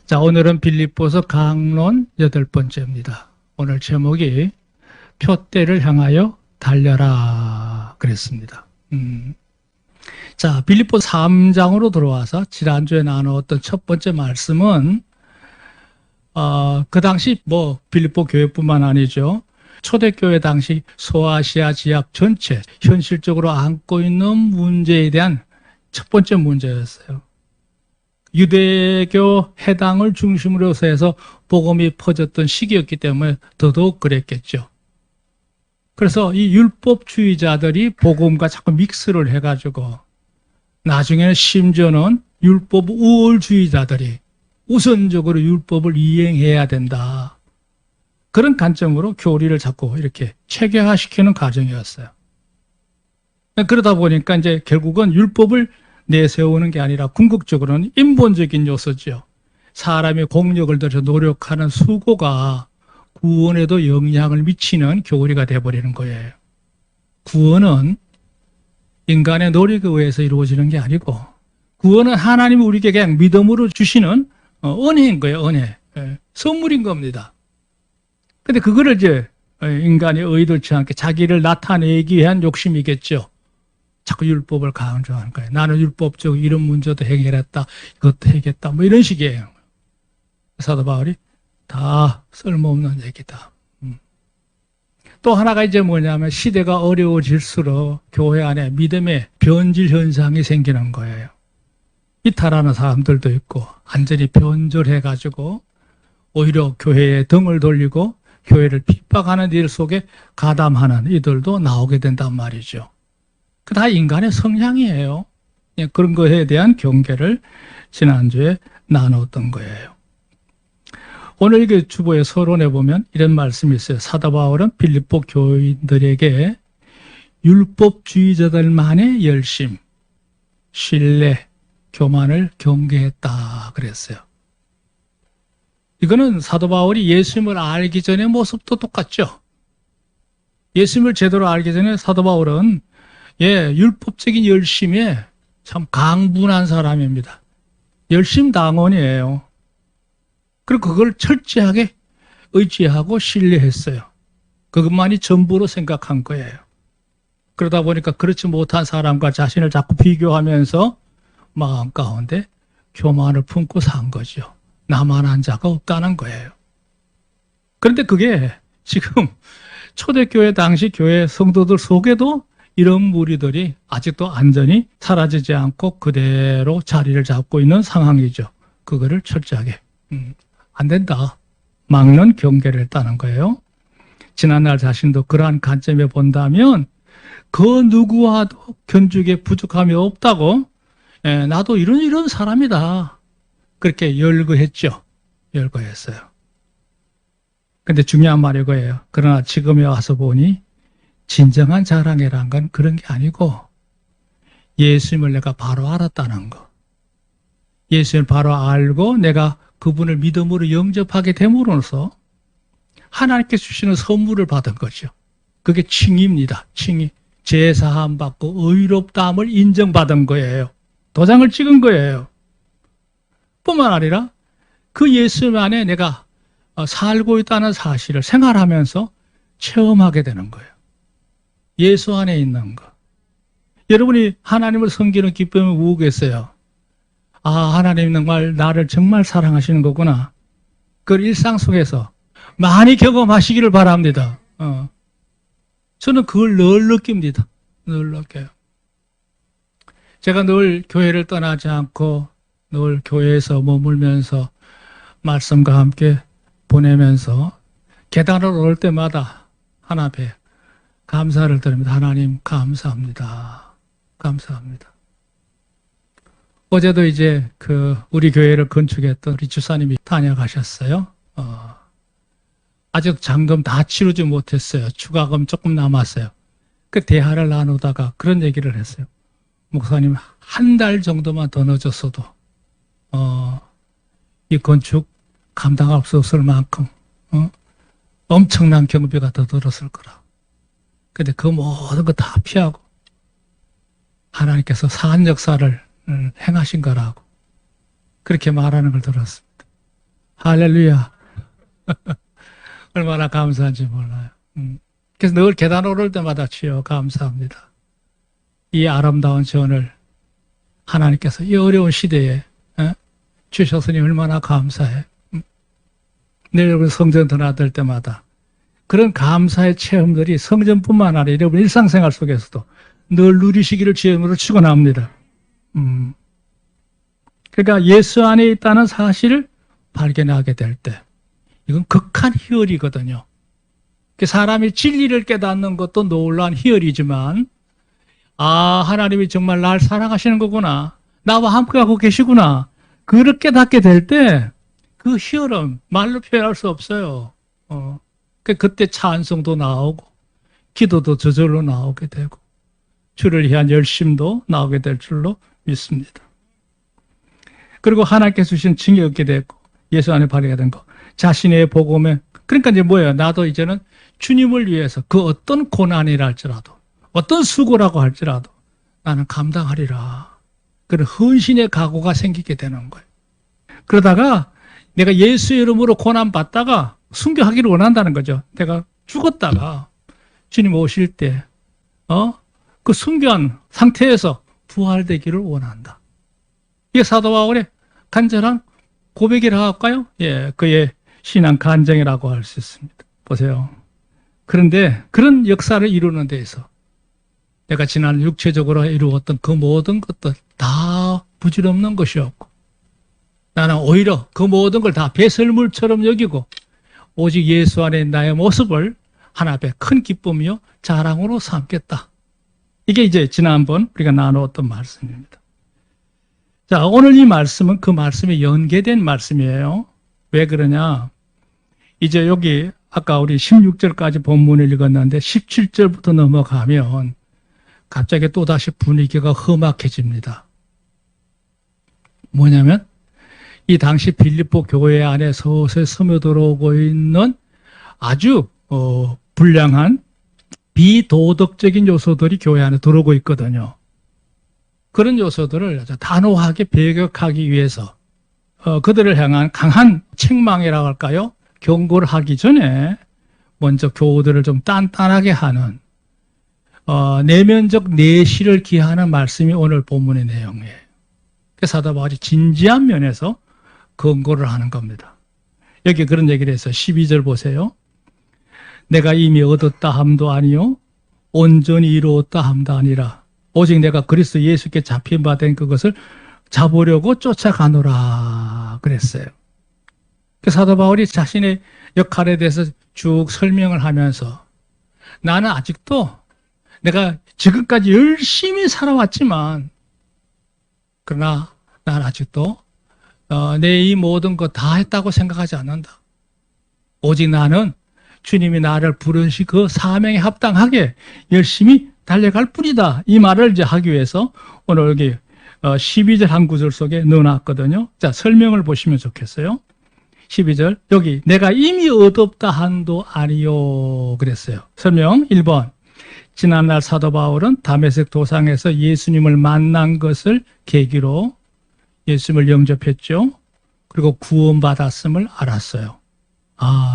자, 오늘은 빌립보서 강론 8번째입니다. 오늘 제목이 표대를 향하여 달려라 그랬습니다. 자, 빌립보 3장으로 들어와서 지난주에 나누었던 첫 번째 말씀은 그 당시 빌립보 교회뿐만 아니죠. 초대교회 당시 소아시아 지역 전체 현실적으로 안고 있는 문제에 대한 첫 번째 문제였어요. 유대교 해당을 중심으로 해서 복음이 퍼졌던 시기였기 때문에 더더욱 그랬겠죠. 그래서 이 율법주의자들이 복음과 자꾸 믹스를 해가지고 나중에는 심지어는 율법 우월주의자들이 우선적으로 율법을 이행해야 된다. 그런 관점으로 교리를 자꾸 이렇게 체계화시키는 과정이었어요. 그러다 보니까 이제 결국은 율법을 내세우는 게 아니라 궁극적으로는 인본적인 요소죠. 사람이 공력을 들여서 노력하는 수고가 구원에도 영향을 미치는 교리가 되어버리는 거예요. 구원은 인간의 노력에 의해서 이루어지는 게 아니고 구원은 하나님이 우리에게 그냥 믿음으로 주시는 은혜인 거예요. 은혜. 선물인 겁니다. 근데 그거를 이제 인간이 의도치 않게 자기를 나타내기 위한 욕심이겠죠. 자꾸 율법을 강조하는 거예요. 나는 율법적 이런 문제도 해결했다. 이것도 해결했다. 뭐 이런 식이에요. 사도 바울이 다 쓸모없는 얘기다. 또 하나가 이제 뭐냐면 시대가 어려워질수록 교회 안에 믿음의 변질 현상이 생기는 거예요. 이탈하는 사람들도 있고 완전히 변절해가지고 오히려 교회에 등을 돌리고 교회를 핍박하는 일 속에 가담하는 이들도 나오게 된단 말이죠. 그 다 인간의 성향이에요. 그런 것에 대한 경계를 지난주에 나눴던 거예요. 오늘 이게 주보의 서론에 보면 이런 말씀이 있어요. 사도 바울은 빌립보 교인들에게 율법주의자들만의 열심, 신뢰, 교만을 경계했다 그랬어요. 이거는 사도 바울이 예수님을 알기 전의 모습도 똑같죠. 예수님을 제대로 알기 전에 사도 바울은 율법적인 열심에 참 강분한 사람입니다. 열심당원이에요. 그리고 그걸 철저하게 의지하고 신뢰했어요. 그것만이 전부로 생각한 거예요. 그러다 보니까 그렇지 못한 사람과 자신을 자꾸 비교하면서 마음 가운데 교만을 품고 산 거죠. 나만한 자가 없다는 거예요. 그런데 그게 지금 초대교회 당시 교회 성도들 속에도 이런 무리들이 아직도 완전히 사라지지 않고 그대로 자리를 잡고 있는 상황이죠. 그거를 철저하게 안 된다. 막는 경계를 따는 거예요. 지난날 자신도 그러한 관점에 본다면 그 누구와도 견죽에 부족함이 없다고 나도 이런 사람이다. 그렇게 열거했죠. 열거했어요. 근데 중요한 말이 이거예요. 그러나 지금에 와서 보니 진정한 자랑이란 건 그런 게 아니고 예수님을 내가 바로 알았다는 거. 예수님을 바로 알고 내가 그분을 믿음으로 영접하게 됨으로써 하나님께 주시는 선물을 받은 거죠. 그게 칭의입니다. 칭의. 제사함 받고 의롭다함을 인정받은 거예요. 도장을 찍은 거예요. 뿐만 아니라 그 예수님 안에 내가 살고 있다는 사실을 생활하면서 체험하게 되는 거예요. 예수 안에 있는 거. 여러분이 하나님을 섬기는 기쁨이 뭐겠어요? 아, 하나님 정말 나를 정말 사랑하시는 거구나. 그 일상 속에서 많이 경험하시기를 바랍니다. 저는 그걸 늘 느낍니다. 늘 느껴요. 제가 늘 교회를 떠나지 않고 늘 교회에서 머물면서 말씀과 함께 보내면서 계단을 오를 때마다 하나 앞에 감사를 드립니다. 하나님 감사합니다. 감사합니다. 어제도 이제 우리 교회를 건축했던 우리 주사님이 다녀가셨어요. 아직 잔금 다 치르지 못했어요. 추가금 조금 남았어요. 그 대화를 나누다가 그런 얘기를 했어요. 목사님, 한 달 정도만 더 늦었어도 이 건축 감당할 수 없을 만큼 엄청난 경비가 더 들었을 거라. 근데 그 모든 거 다 피하고 하나님께서 산 역사를 행하신 거라고 그렇게 말하는 걸 들었습니다. 할렐루야. 얼마나 감사한지 몰라요. 그래서 늘 계단 오를 때마다 주여 감사합니다. 이 아름다운 전을 하나님께서 이 어려운 시대에 주셨으니 얼마나 감사해. 내일 여러분 성전 드나들 때마다 그런 감사의 체험들이 성전뿐만 아니라 여러분 일상생활 속에서도 늘 누리시기를 주님으로 축원합니다. 그러니까 예수 안에 있다는 사실을 발견하게 될 때 이건 극한 희열이거든요. 사람이 진리를 깨닫는 것도 놀라운 희열이지만 하나님이 정말 날 사랑하시는 거구나. 나와 함께하고 계시구나. 그걸 깨닫게 될 때 그 희열은 말로 표현할 수 없어요. 그때 찬송도 나오고 기도도 저절로 나오게 되고 주를 위한 열심도 나오게 될 줄로 믿습니다. 그리고 하나님께서 주신 칭의 얻게 됐고 예수 안에 발휘가 된 거. 자신의 복음에 그러니까 이제 뭐예요? 나도 이제는 주님을 위해서 그 어떤 고난이라 할지라도 어떤 수고라고 할지라도 나는 감당하리라. 그런 헌신의 각오가 생기게 되는 거예요. 그러다가 내가 예수의 이름으로 고난받다가 순교하기를 원한다는 거죠. 내가 죽었다가 주님 오실 때 그 순교한 상태에서 부활되기를 원한다. 이게 사도 바울의 간절한 고백이라고 할까요? 예, 그의 신앙 간증이라고 할 수 있습니다. 보세요. 그런데 그런 역사를 이루는 데에서 내가 지난 육체적으로 이루었던 그 모든 것들 다 부질없는 것이었고 나는 오히려 그 모든 걸 다 배설물처럼 여기고 오직 예수 안에 나의 모습을 하나님의 큰 기쁨이요 자랑으로 삼겠다. 이게 이제 지난번 우리가 나누었던 말씀입니다. 자, 오늘 이 말씀은 그 말씀에 연계된 말씀이에요. 왜 그러냐? 이제 여기 아까 우리 16절까지 본문을 읽었는데 17절부터 넘어가면 갑자기 또다시 분위기가 험악해집니다. 뭐냐면 이 당시 빌립보 교회 안에 서서히 스며들어오고 있는 아주 불량한 비도덕적인 요소들이 교회 안에 들어오고 있거든요. 그런 요소들을 아주 단호하게 배격하기 위해서 그들을 향한 강한 책망이라고 할까요? 경고를 하기 전에 먼저 교우들을 좀 단단하게 하는 내면적 내실을 기하는 말씀이 오늘 본문의 내용이에요. 그래서 사도 바울이 진지한 면에서 경고를 하는 겁니다. 여기 그런 얘기를 해서 12절 보세요. 내가 이미 얻었다 함도 아니요 온전히 이루었다 함도 아니라 오직 내가 그리스도 예수께 잡힌 바 된 그것을 잡으려고 쫓아가노라 그랬어요. 사도 바울이 자신의 역할에 대해서 쭉 설명을 하면서 나는 아직도 내가 지금까지 열심히 살아왔지만 그러나 나는 아직도 내 이 모든 거 다 했다고 생각하지 않는다. 오직 나는 주님이 나를 부르신 그 사명에 합당하게 열심히 달려갈 뿐이다. 이 말을 이제 하기 위해서 오늘 여기 12절 한 구절 속에 넣어놨거든요. 자, 설명을 보시면 좋겠어요. 12절 여기 내가 이미 얻었다 한도 아니요 그랬어요. 설명 1번 지난날 사도 바울은 다메섹 도상에서 예수님을 만난 것을 계기로 예수님을 영접했죠. 그리고 구원받았음을 알았어요.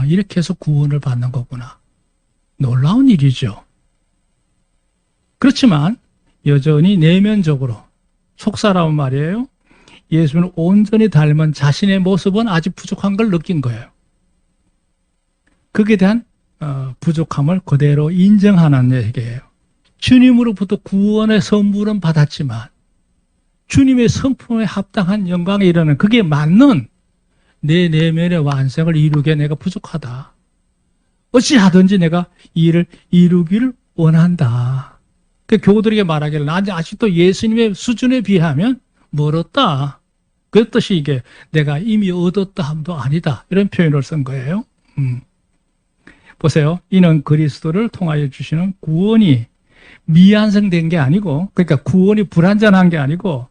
이렇게 해서 구원을 받는 거구나. 놀라운 일이죠. 그렇지만 여전히 내면적으로 속사람은 말이에요. 예수님을 온전히 닮은 자신의 모습은 아직 부족한 걸 느낀 거예요. 거기에 대한 부족함을 그대로 인정하는 얘기예요. 주님으로부터 구원의 선물은 받았지만 주님의 성품에 합당한 영광에 이르는 그게 맞는 내 내면의 완성을 이루기에 내가 부족하다. 어찌하든지 내가 이 일을 이루기를 원한다. 그 교우들에게 말하기를 나 아직도 예수님의 수준에 비하면 멀었다. 그 뜻이 이게 내가 이미 얻었다 함도 아니다. 이런 표현을 쓴 거예요. 보세요. 이는 그리스도를 통하여 주시는 구원이 미완성된 게 아니고 그러니까 구원이 불완전한 게 아니고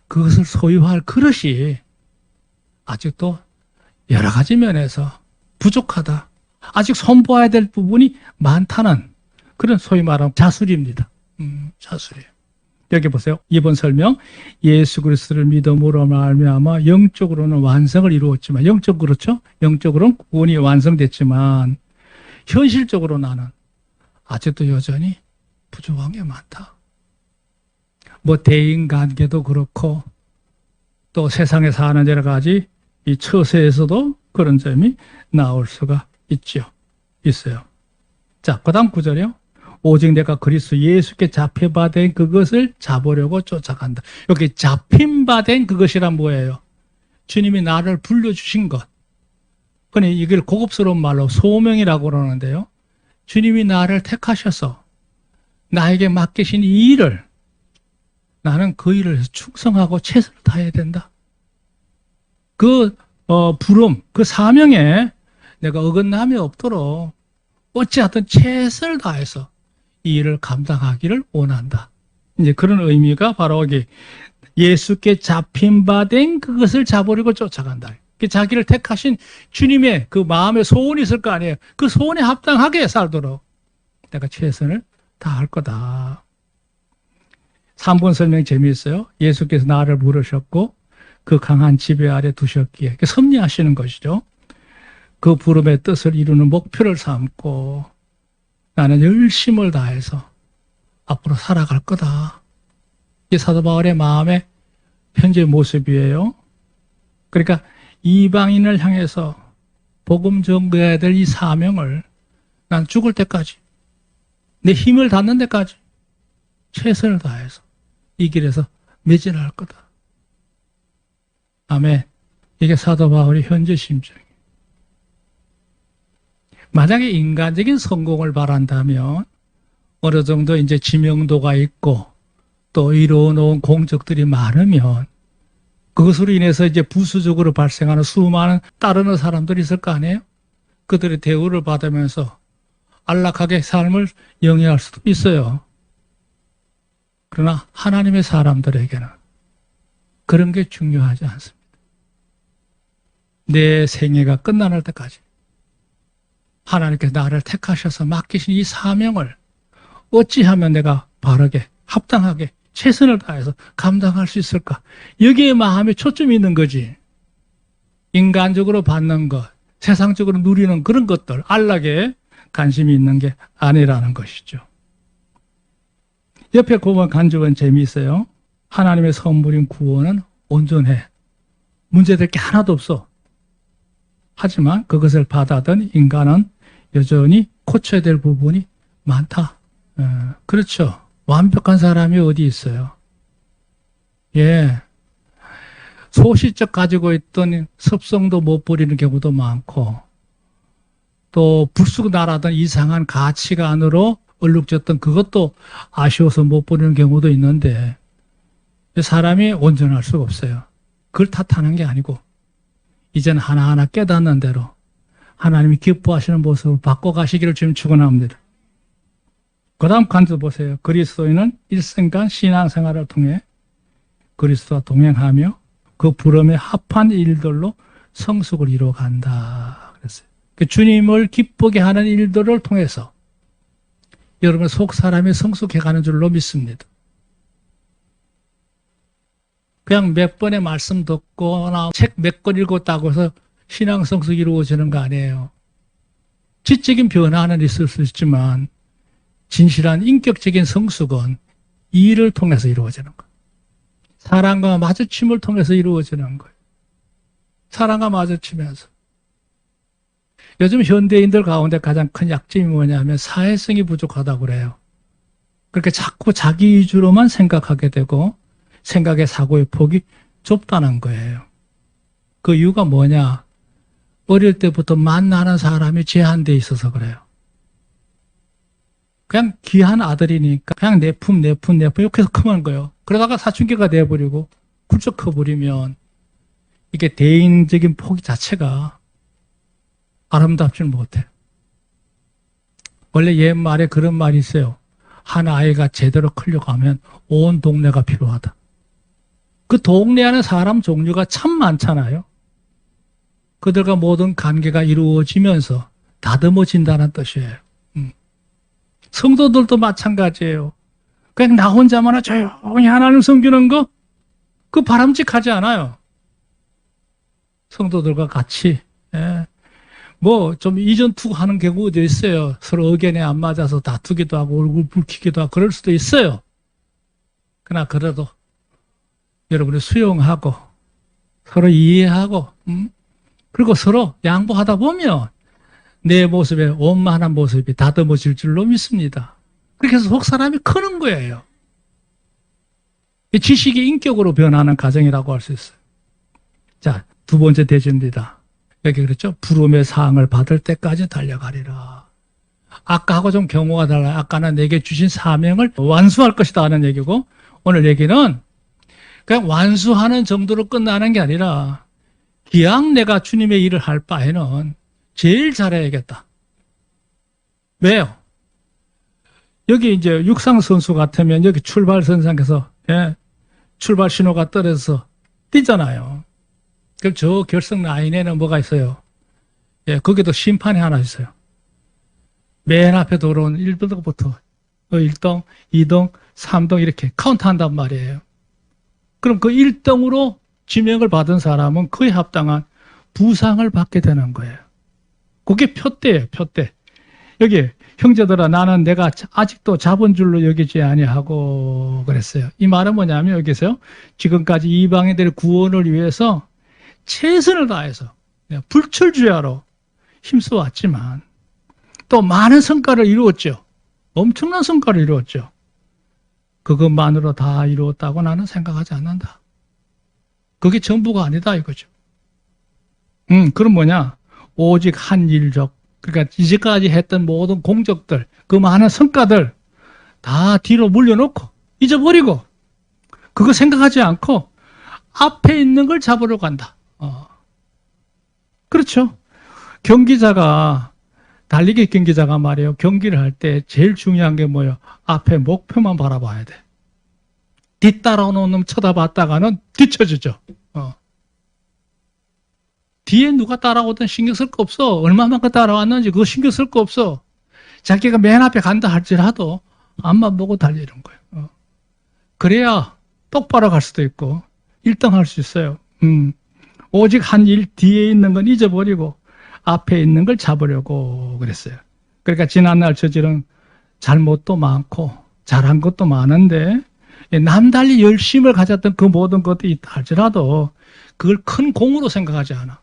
그것을 소유할 그릇이 아직도 여러 가지 면에서 부족하다. 아직 선보아야 될 부분이 많다는 그런 소위 말하는 자술입니다. 자술이에요. 여기 보세요. 이번 설명. 예수 그리스도를 믿음으로 말미암아 영적으로는 완성을 이루었지만, 영적 그렇죠? 영적으로는 구원이 완성됐지만 현실적으로 나는 아직도 여전히 부족한 게 많다. 뭐 대인 관계도 그렇고 또 세상에 사는 여러 가지 이 처세에서도 그런 점이 나올 수가 있어요. 자, 그 다음 구절이요. 오직 내가 그리스도 예수께 잡혀받은 그것을 잡으려고 쫓아간다. 여기 잡힌받은 그것이란 뭐예요? 주님이 나를 불러주신 것. 그러니 이걸 고급스러운 말로 소명이라고 그러는데요. 주님이 나를 택하셔서 나에게 맡기신 이 일을 나는 그 일을 충성하고 최선을 다해야 된다. 그 부름, 그 사명에 내가 어긋남이 없도록 어찌하든 최선을 다해서 이 일을 감당하기를 원한다. 이제 그런 의미가 바로 여기 예수께 잡힌 바 된 그것을 잡으려고 쫓아간다. 자기를 택하신 주님의 그 마음에 소원이 있을 거 아니에요. 그 소원에 합당하게 살도록 내가 최선을 다할 거다. 3번 설명 재미있어요. 예수께서 나를 부르셨고 그 강한 지배 아래 두셨기에 섭리하시는 것이죠. 그 부름의 뜻을 이루는 목표를 삼고 나는 열심을 다해서 앞으로 살아갈 거다. 이게 사도 바울의 마음의 현재 모습이에요. 그러니까 이방인을 향해서 복음 전거해야 될 이 사명을 난 죽을 때까지 내 힘을 닿는 데까지 최선을 다해서 이 길에서 매진할 거다. 아멘. 이게 사도 바울의 현재 심정이에요. 만약에 인간적인 성공을 바란다면 어느 정도 이제 지명도가 있고 또 이루어놓은 공적들이 많으면 그것으로 인해서 이제 부수적으로 발생하는 수많은 따르는 사람들이 있을 거 아니에요? 그들의 대우를 받으면서 안락하게 삶을 영위할 수도 있어요. 그러나 하나님의 사람들에게는 그런 게 중요하지 않습니다. 내 생애가 끝나는 때까지 하나님께서 나를 택하셔서 맡기신 이 사명을 어찌하면 내가 바르게 합당하게 최선을 다해서 감당할 수 있을까? 여기에 마음에 초점이 있는 거지. 인간적으로 받는 것, 세상적으로 누리는 그런 것들, 안락에 관심이 있는 게 아니라는 것이죠. 옆에 보면 간주는 재미있어요. 하나님의 선물인 구원은 온전해. 문제될 게 하나도 없어. 하지만 그것을 받아든 인간은 여전히 고쳐야 될 부분이 많다. 그렇죠. 완벽한 사람이 어디 있어요? 예. 소시적 가지고 있던 습성도 못 버리는 경우도 많고, 또 불쑥 날아던 이상한 가치관으로 얼룩졌던 그것도 아쉬워서 못 버리는 경우도 있는데, 사람이 온전할 수가 없어요. 그걸 탓하는 게 아니고, 이제는 하나하나 깨닫는 대로 하나님이 기뻐하시는 모습을 바꿔가시기를 지금 축원합니다. 그 다음 간주 보세요. 그리스도인은 일생간 신앙생활을 통해 그리스도와 동행하며 그 부름에 합한 일들로 성숙을 이루어간다. 그랬어요. 주님을 기쁘게 하는 일들을 통해서 여러분 속 사람이 성숙해가는 줄로 믿습니다. 그냥 몇 번의 말씀 듣거나 책 몇 권 읽었다고 해서 신앙 성숙이 이루어지는 거 아니에요. 지적인 변화는 있을 수 있지만 진실한 인격적인 성숙은 이 일을 통해서 이루어지는 거예요. 사람과 마주침을 통해서 이루어지는 거예요. 사람과 마주치면서. 요즘 현대인들 가운데 가장 큰 약점이 뭐냐면 사회성이 부족하다고 그래요. 그렇게 자꾸 자기 위주로만 생각하게 되고 생각의 사고의 폭이 좁다는 거예요. 그 이유가 뭐냐? 어릴 때부터 만나는 사람이 제한되어 있어서 그래요. 그냥 귀한 아들이니까 그냥 내품 이렇게 해서 크면 거예요. 그러다가 사춘기가 돼버리고 훌쩍 커버리면 이게 대인적인 폭 자체가 아름답지는 못해요. 원래 옛말에 그런 말이 있어요. 한 아이가 제대로 크려고 하면 온 동네가 필요하다. 그 동네 안에 사람 종류가 참 많잖아요. 그들과 모든 관계가 이루어지면서 다듬어진다는 뜻이에요. 성도들도 마찬가지예요. 그냥 나 혼자만 조용히 하나님 섬기는 거, 그 바람직하지 않아요. 성도들과 같이, 예. 뭐, 좀 이전투구하는 경우도 있어요. 서로 의견에 안 맞아서 다투기도 하고 얼굴 붉히기도 하고 그럴 수도 있어요. 그러나 그래도 여러분이 수용하고 서로 이해하고, 그리고 서로 양보하다 보면 내 모습에 원만한 모습이 다듬어질 줄로 믿습니다. 그렇게 해서 속 사람이 크는 거예요. 지식이 인격으로 변하는 과정이라고 할 수 있어요. 자, 두 번째 대지입니다. 여기 그랬죠? 부름의 사항을 받을 때까지 달려가리라. 아까하고 좀 경우가 달라요. 아까는 내게 주신 사명을 완수할 것이다 하는 얘기고, 오늘 얘기는 그냥 완수하는 정도로 끝나는 게 아니라 기왕 내가 주님의 일을 할 바에는 제일 잘해야겠다. 왜요? 여기 이제 육상 선수 같으면 여기 출발선상에서, 예, 출발 신호가 떨어져서 뛰잖아요. 그럼 저 결승 라인에는 뭐가 있어요? 예, 거기도 심판이 하나 있어요. 맨 앞에 들어온 1등부터 1등, 2등, 3등 이렇게 카운트 한단 말이에요. 그럼 그 1등으로 지명을 받은 사람은 그에 합당한 부상을 받게 되는 거예요. 그게 표대예요, 표대. 여기 형제들아 나는 내가 아직도 잡은 줄로 여기지 아니하고 그랬어요. 이 말은 뭐냐면 여기서요. 지금까지 이방인들의 구원을 위해서 최선을 다해서 불철주야로 힘써왔지만 또 많은 성과를 이루었죠. 엄청난 성과를 이루었죠. 그것만으로 다 이루었다고 나는 생각하지 않는다. 그게 전부가 아니다 이거죠. 그럼 뭐냐? 오직 한 일적, 그러니까 이제까지 했던 모든 공적들, 그 많은 성과들 다 뒤로 물려놓고 잊어버리고 그거 생각하지 않고 앞에 있는 걸 잡으러 간다. 그렇죠. 경기자가 달리기 경기자가 말이에요. 경기를 할 때 제일 중요한 게 뭐예요? 앞에 목표만 바라봐야 돼. 뒤따라오는 놈 쳐다봤다가는 뒤쳐지죠. 뒤에 누가 따라오든 신경 쓸 거 없어. 얼마만큼 따라왔는지 그거 신경 쓸 거 없어. 자기가 맨 앞에 간다 할지라도 앞만 보고 달리는 거예요. 그래야 똑바로 갈 수도 있고 1등 할 수 있어요. 오직 한 일 뒤에 있는 건 잊어버리고 앞에 있는 걸 잡으려고 그랬어요. 그러니까 지난날 저지른 잘못도 많고 잘한 것도 많은데 남달리 열심을 가졌던 그 모든 것들이 있다 할지라도 그걸 큰 공으로 생각하지 않아.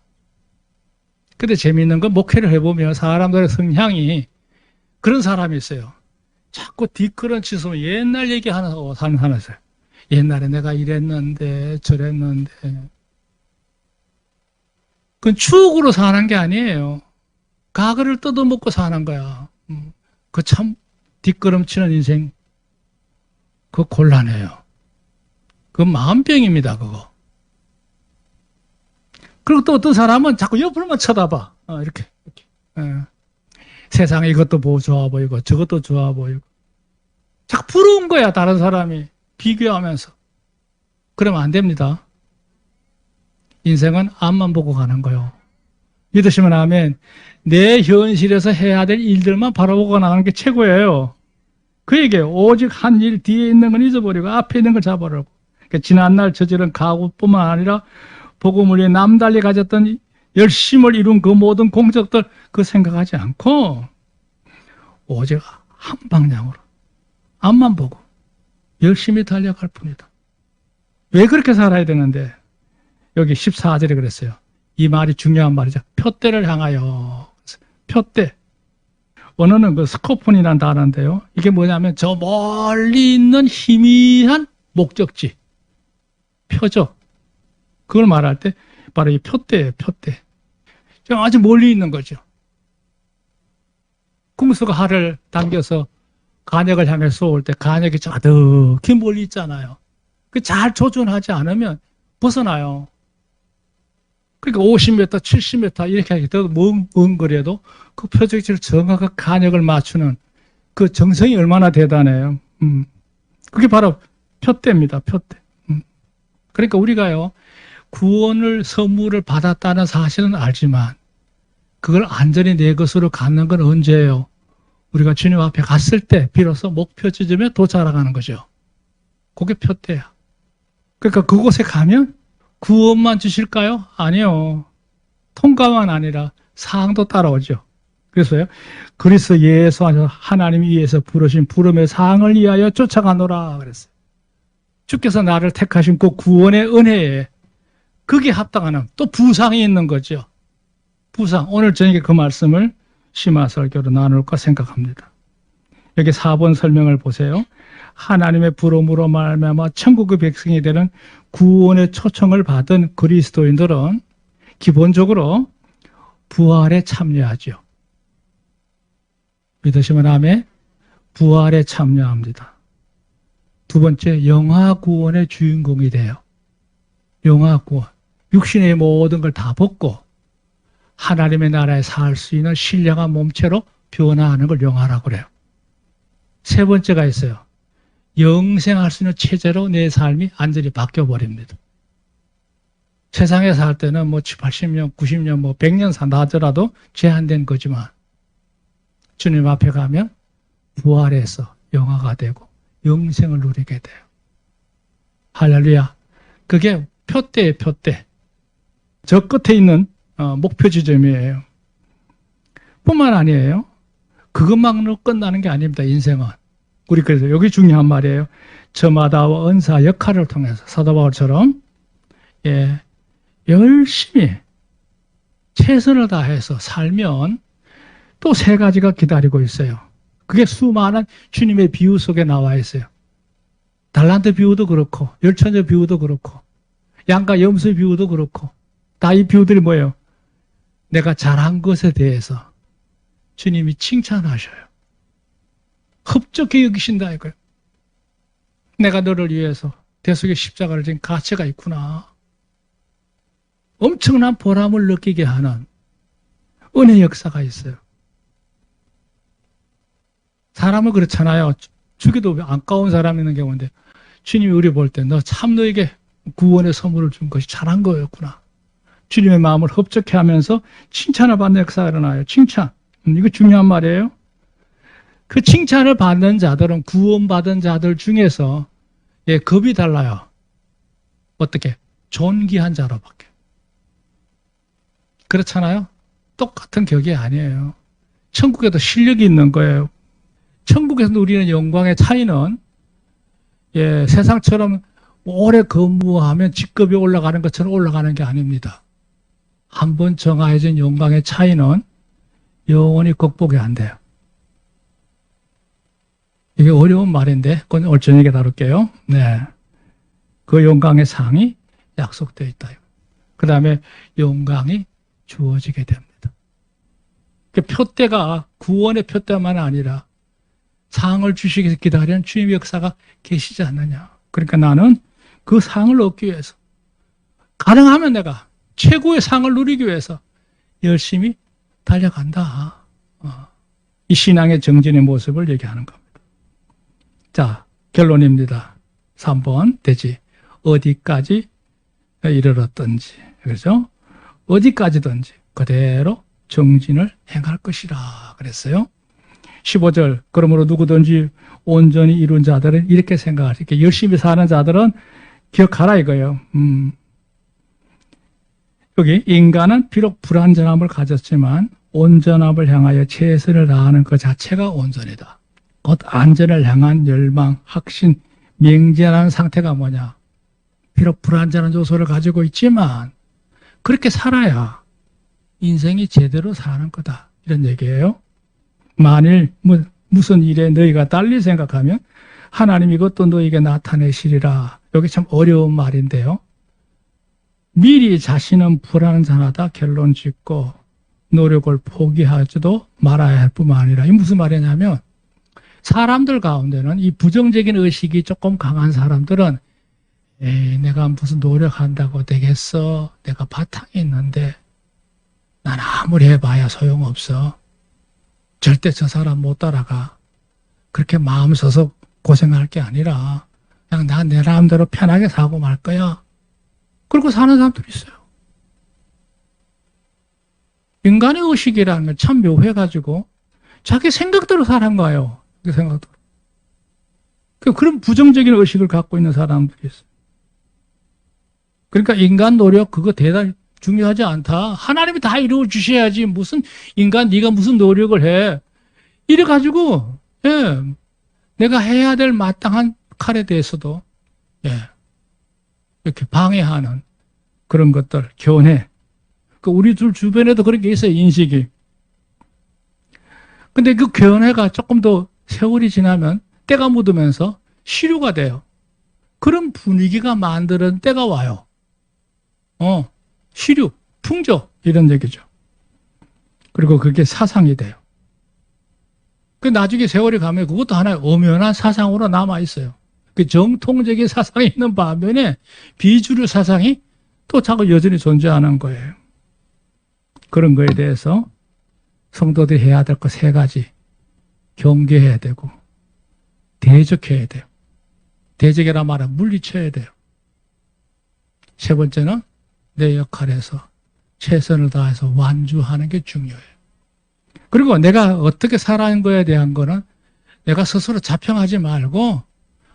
근데 재미있는 건 목회를 해보면 사람들의 성향이 그런 사람이 있어요. 자꾸 뒷걸음치 서면 옛날 얘기하고 사는 사람이 있어요. 옛날에 내가 이랬는데 저랬는데. 그건 추억으로 사는 게 아니에요. 과거를 뜯어먹고 사는 거야. 그 참 뒷걸음치는 인생 그거 곤란해요. 그건 마음병입니다. 그거. 그리고 또 어떤 사람은 자꾸 옆으로만 쳐다봐. 이렇게. 세상에 이것도 뭐 좋아 보이고 저것도 좋아 보이고 자꾸 부러운 거야. 다른 사람이 비교하면서. 그러면 안 됩니다. 인생은 앞만 보고 가는 거예요. 믿으시면 아멘. 내 현실에서 해야 될 일들만 바라보고 나가는 게 최고예요. 그에게 오직 한 일 뒤에 있는 건 잊어버리고 앞에 있는 걸 잡아라고. 그러니까 지난날 저지른 가구뿐만 아니라 복음을 위해 남달리 가졌던 열심을 이룬 그 모든 공적들 그거 생각하지 않고 오직 한 방향으로 앞만 보고 열심히 달려갈 뿐이다. 왜 그렇게 살아야 되는데? 여기 14절에 그랬어요. 이 말이 중요한 말이죠. 표대를 향하여. 표대. 원어는 그 스코폰이라는 단어인데요. 이게 뭐냐면 저 멀리 있는 희미한 목적지. 표적. 그걸 말할 때 바로 이 표대예요. 표대. 아주 멀리 있는 거죠. 궁수가 활을 당겨서 간역을 향해 쏘을 때 간역이 자득히 멀리 있잖아요. 그 잘 조준하지 않으면 벗어나요. 그러니까 50m, 70m 이렇게 하게 돼도 먼 거리에도 그 표적지를 정확하게 간역을 맞추는 그 정성이 얼마나 대단해요. 그게 바로 표대입니다. 표대. 그러니까 우리가요 구원을 선물을 받았다는 사실은 알지만 그걸 안전히 내 것으로 갖는 건 언제예요? 우리가 주님 앞에 갔을 때 비로소 목표 지점에 도달하는 거죠. 그게 표대야. 그러니까 그곳에 가면 구원만 주실까요? 아니요. 통과만 아니라 상도 따라오죠. 그래서요, 그리스도 예수 안에서 하나님이 위해서 부르신 부름의 상을 위하여 쫓아가노라 그랬어요. 주께서 나를 택하신 그 구원의 은혜에 그게 합당하는 또 부상이 있는 거죠. 부상. 오늘 저녁에 그 말씀을 심화설교로 나눌까 생각합니다. 여기 4번 설명을 보세요. 하나님의 부름으로 말미암아 천국의 백성이 되는 구원의 초청을 받은 그리스도인들은 기본적으로 부활에 참여하죠. 믿으시면 아멘. 부활에 참여합니다. 두 번째, 영화 구원의 주인공이 돼요. 영화 구원. 육신의 모든 걸 다 벗고 하나님의 나라에 살 수 있는 신령한 몸체로 변화하는 걸 영화라고 그래요. 세 번째가 있어요. 영생할 수 있는 체제로 내 삶이 완전히 바뀌어버립니다. 세상에 살 때는 뭐 80년, 90년, 뭐 100년 산다 하더라도 제한된 거지만 주님 앞에 가면 부활해서 영화가 되고 영생을 누리게 돼요. 할렐루야. 그게 표대예요, 표대. 저 끝에 있는 목표 지점이에요. 뿐만 아니에요. 그것만으로 끝나는 게 아닙니다, 인생은. 우리 그래서 여기 중요한 말이에요. 저마다와 은사 역할을 통해서 사도 바울처럼 열심히 최선을 다해서 살면 또 세 가지가 기다리고 있어요. 그게 수많은 주님의 비유 속에 나와 있어요. 달란트 비유도 그렇고 열천재 비유도 그렇고 양과 염소의 비유도 그렇고 다 이 비유들이 뭐예요? 내가 잘한 것에 대해서 주님이 칭찬하셔요. 흡족히 여기신다 이거예요. 내가 너를 위해서 대속의 십자가를 진 가치가 있구나. 엄청난 보람을 느끼게 하는 은혜 역사가 있어요. 사람은 그렇잖아요. 죽여도 안까운 사람이 있는 경우인데 주님이 우리 볼 때 너 참 너에게 구원의 선물을 준 것이 잘한 거였구나. 주님의 마음을 흡족해 하면서 칭찬을 받는 역사가 일어나요. 칭찬. 이거 중요한 말이에요. 그 칭찬을 받는 자들은 구원받은 자들 중에서 급이 달라요. 어떻게? 존귀한 자로 바뀌어요. 그렇잖아요? 똑같은 격이 아니에요. 천국에도 실력이 있는 거예요. 천국에서 누리는 영광의 차이는 세상처럼 오래 근무하면 직급이 올라가는 것처럼 올라가는 게 아닙니다. 한번 정해진 영광의 차이는 영원히 극복이 안 돼요. 이게 어려운 말인데 그건 오늘 저녁에 다룰게요. 네, 그 영광의 상이 약속되어 있다. 그 다음에 영광이 주어지게 됩니다. 그 표대가 구원의 표대만 아니라 상을 주시기 위해서 기다리는 주님의 역사가 계시지 않느냐. 그러니까 나는 그 상을 얻기 위해서 가능하면 내가 최고의 상을 누리기 위해서 열심히 달려간다. 이 신앙의 정진의 모습을 얘기하는 겁니다. 자, 결론입니다. 3번 되지. 어디까지 이르렀든지, 그렇죠? 어디까지든지 그대로 정진을 행할 것이라 그랬어요. 15절, 그러므로 누구든지 온전히 이룬 자들은 이렇게 생각할 수 있게, 열심히 사는 자들은 기억하라 이거예요. 여기 인간은 비록 불완전함을 가졌지만 온전함을 향하여 최선을 다하는 그 자체가 온전이다. 곧 안전을 향한 열망, 확신, 맹진한 상태가 뭐냐? 비록 불완전한 요소를 가지고 있지만 그렇게 살아야 인생이 제대로 사는 거다. 이런 얘기예요. 만일 무슨 일에 너희가 달리 생각하면 하나님 이것도 너희에게 나타내시리라. 여기 참 어려운 말인데요. 미리 자신은 불완전하다 결론 짓고 노력을 포기하지도 말아야 할 뿐만 아니라, 이게 무슨 말이냐면 사람들 가운데는 이 부정적인 의식이 조금 강한 사람들은 에이, 내가 무슨 노력한다고 되겠어. 내가 바탕이 있는데 난 아무리 해봐야 소용없어. 절대 저 사람 못 따라가. 그렇게 마음 써서 고생할 게 아니라 그냥 나 내 마음대로 편하게 사고 말 거야. 그리고 사는 사람들이 있어요. 인간의 의식이라는 건 참 묘해가지고 자기 생각대로 사는 거예요. 그 생각대로. 그런 부정적인 의식을 갖고 있는 사람들이 있어요. 그러니까 인간 노력 그거 대단히 중요하지 않다. 하나님이 다 이루어 주셔야지 무슨 인간 네가 무슨 노력을 해. 이래 가지고 예, 내가 해야 될 마땅한 칼에 대해서도 예, 이렇게 방해하는 그런 것들 교훈해. 우리 둘 주변에도 그런 게 있어요. 인식이. 근데 그 교훈해가 조금 더 세월이 지나면 때가 묻으면서 시류가 돼요. 그런 분위기가 만드는 때가 와요. 시류, 풍조 이런 얘기죠. 그리고 그게 사상이 돼요. 그 나중에 세월이 가면 그것도 하나의 엄연한 사상으로 남아 있어요. 그 정통적인 사상이 있는 반면에 비주류 사상이 또 자꾸 여전히 존재하는 거예요. 그런 거에 대해서 성도들이 해야 될 것 세 가지. 경계해야 되고 대적해야 돼요. 대적이라 말하면 물리쳐야 돼요. 세 번째는 내 역할에서 최선을 다해서 완주하는 게 중요해요. 그리고 내가 어떻게 살아가는 거에 대한 거는 내가 스스로 자평하지 말고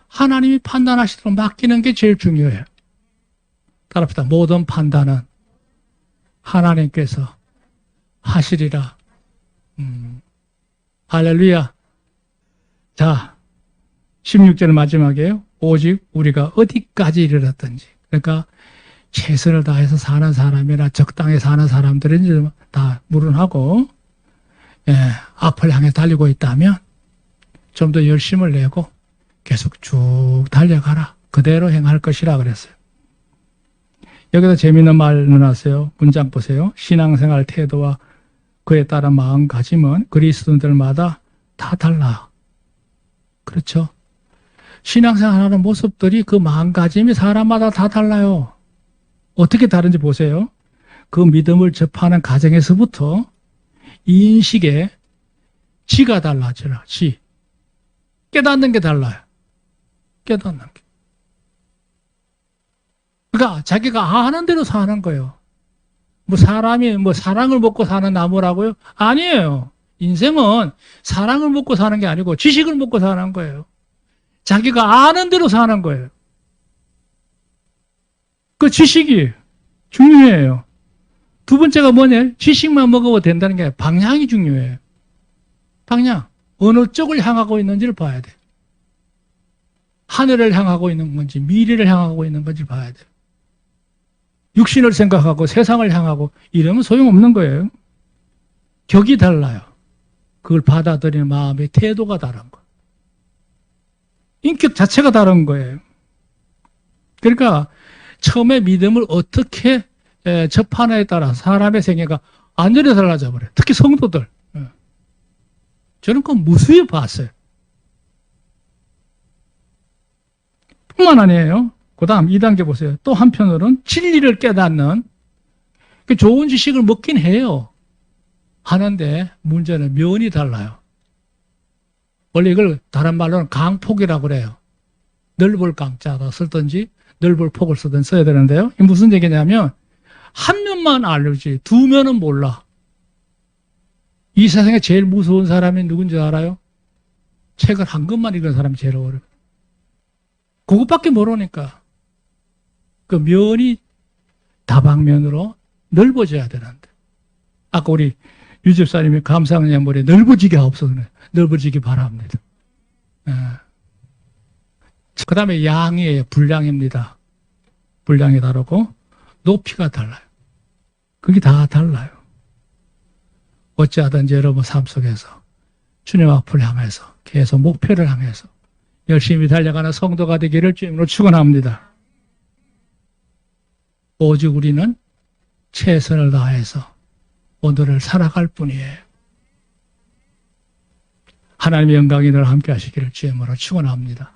하나님이 판단하시도록 맡기는 게 제일 중요해요. 따라합시다. 모든 판단은 하나님께서 하시리라. 할렐루야. 자, 16절 마지막에요. 오직 우리가 어디까지 이르렀든지. 그러니까 최선을 다해서 사는 사람이나 적당히 사는 사람들은 다 물론하고 예, 앞을 향해 달리고 있다면 좀 더 열심을 내고 계속 쭉 달려가라. 그대로 행할 것이라 그랬어요. 여기서 재미있는 말 넣어놨어요. 문장 보세요. 신앙생활 태도와 그에 따른 마음가짐은 그리스도인들마다 다 달라. 그렇죠? 신앙생활하는 모습들이 그 마음가짐이 사람마다 다 달라요. 어떻게 다른지 보세요. 그 믿음을 접하는 가정에서부터 이 인식에 지가 달라져라. 지. 깨닫는 게 달라요. 깨닫는 게. 그러니까 자기가 아는 대로 사는 거예요. 뭐 사람이 뭐 사랑을 먹고 사는 나무라고요? 아니에요. 인생은 사랑을 먹고 사는 게 아니고 지식을 먹고 사는 거예요. 자기가 아는 대로 사는 거예요. 그 지식이 중요해요. 두 번째가 뭐냐? 지식만 먹어도 된다는 게 아니라 방향이 중요해요. 방향. 어느 쪽을 향하고 있는지를 봐야 돼요. 하늘을 향하고 있는 건지 미래를 향하고 있는 건지 봐야 돼요. 육신을 생각하고 세상을 향하고 이러면 소용없는 거예요. 격이 달라요. 그걸 받아들이는 마음의 태도가 다른 거예요. 인격 자체가 다른 거예요. 그러니까 처음에 믿음을 어떻게 접하느냐에 따라 사람의 생애가 완전히 달라져 버려요. 특히 성도들. 저는 그거 무수히 봤어요. 뿐만 아니에요. 그 다음 2단계 보세요. 또 한편으로는 진리를 깨닫는 좋은 지식을 먹긴 해요. 하는데 문제는 면이 달라요. 원래 이걸 다른 말로는 강폭이라고 그래요. 넓을 강자다 쓰든지 넓을 폭을 쓰든 써야 되는데요. 이게 무슨 얘기냐면 한 면만 알지 두 면은 몰라. 이 세상에 제일 무서운 사람이 누군지 알아요? 책을 한 권만 읽은 사람이 제일 어려워요. 그것밖에 모르니까. 그 면이 다방면으로 넓어져야 되는데. 아까 우리 유 집사님이 감사하는 머리에 넓어지게 없어서 넓어지기 바랍니다. 그 다음에 양이에요. 분량입니다. 분량이 다르고 높이가 달라요. 그게 다 달라요. 어찌하든지 여러분 삶 속에서 주님 앞을 향해서 계속 목표를 향해서 열심히 달려가는 성도가 되기를 주님으로 축원합니다. 오직 우리는 최선을 다해서 오늘을 살아갈 뿐이에요. 하나님의 영광이 늘 함께 하시기를 주님으로 축원합니다.